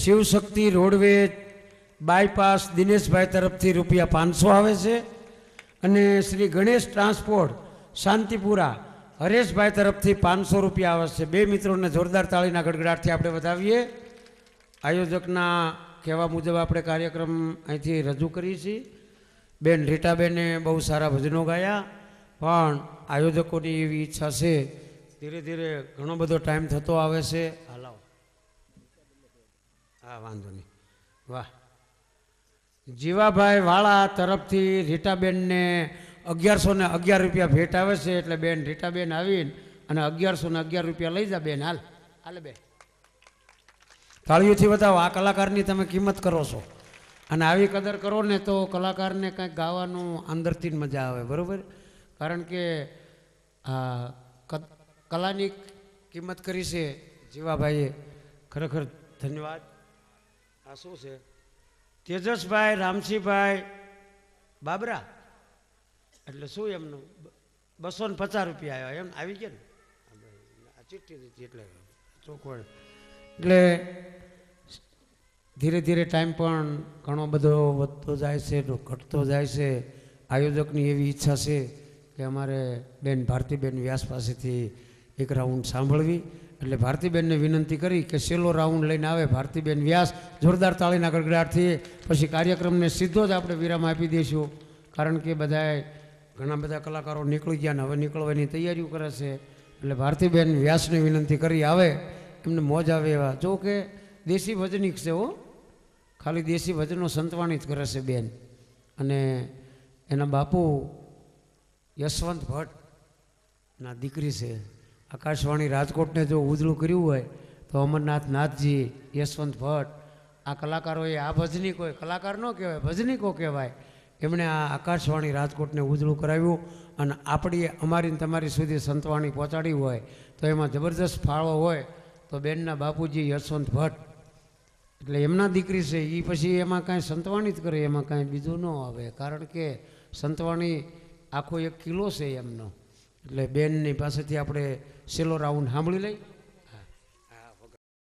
Shivshakti roadways bypass Dineshbhai તરફથી ₹500 આવે છે અને શ્રી ગણેશ ટ્રાન્સપોર્ટ શાંતિપુરા હરેશભાઈ તરફથી ₹500 આવે છે। બે મિત્રોને જોરદાર તાળીના ગડગડાટથી આપણે વધાવીએ। આયોજકના કહેવા મુજબ આપણે કાર્યક્રમ અહીંથી રજૂ કરીએ છીએ। બેન રીટાબેને બહુ સારા ભજનો ગાયા, પણ આયોજકોની એવી ઈચ્છા છે, ધીરે ધીરે ઘણો બધો ટાઈમ થતો આવે છે। હાલાઓ, હા વાંધો નહીં, વાહ। જીવાભાઈ વાળા તરફથી રીટાબેનને ₹1111 ભેટ આવે છે, એટલે બેન રીટાબેન આવીને અને ₹1111 લઈ જા બેન। હાલે બેન, તાળીઓથી બતાવો, આ કલાકારની તમે કિંમત કરો છો અને આવી કદર કરો ને તો કલાકારને કંઈક ગાવાનું અંદરથી જ મજા આવે, બરાબર? કારણ કે આ કલાની કિંમત કરી છે જીવાભાઈએ, ખરેખર ધન્યવાદ। આ શું છે? તેજસભાઈ રામસિંહભાઈ બાબરા, એટલે શું એમનું ₹250 આવ્યા, એમ આવી ગયા ને આ ચિઠ્ઠી દીધી એટલે ચોખવડ। એટલે ધીરે ધીરે ટાઈમ પણ ઘણો બધો વધતો જાય છે, ઘટતો જાય છે। આયોજકની એવી ઈચ્છા છે કે અમારે બેન ભારતીબેન વ્યાસ પાસેથી એક રાઉન્ડ સાંભળવી, એટલે ભારતીબેનને વિનંતી કરી કે છેલ્લો રાઉન્ડ લઈને આવે ભારતીબેન વ્યાસ। જોરદાર તાળીના ગડગડાટથી પછી કાર્યક્રમને સીધો જ આપણે વિરામ આપી દઈશું, કારણ કે બધાએ ઘણા બધા કલાકારો નીકળી ગયા ને હવે નીકળવાની તૈયારીઓ કરે છે, એટલે ભારતીબેન વ્યાસને વિનંતી કરી આવે, એમને મોજ આવે એવા। જો કે દેશી ભજનિક છે હો, ખાલી દેશી ભજનો સંતવાણી જ કરે છે બેન, અને એના બાપુ યશવંત ભટ્ટના દીકરી છે। આકાશવાણી રાજકોટને જો ઉજળું કર્યું હોય તો અમરનાથ નાથજી, યશવંત ભટ્ટ, આ કલાકારોએ, આ ભજનિકો, કલાકાર ન કહેવાય ભજનિકો કહેવાય, એમણે આ આકાશવાણી રાજકોટને ઉજળું કરાવ્યું અને આપણી અમારી તમારી સુધી સંતવાણી પહોંચાડી હોય તો એમાં જબરદસ્ત ફાળો હોય તો બેનના બાપુજી યશવંત ભટ્ટ, એટલે એમના દીકરી છે એ પછી એમાં કાંઈ સંતવાણી જ કરે, એમાં કાંઈ બીજું ન આવે, કારણ કે સંતવાણી આખો એક કિલો છે એમનો। એટલે બેનની પાસેથી આપણે છેલ્લો રાઉન્ડ સાંભળી લઈ।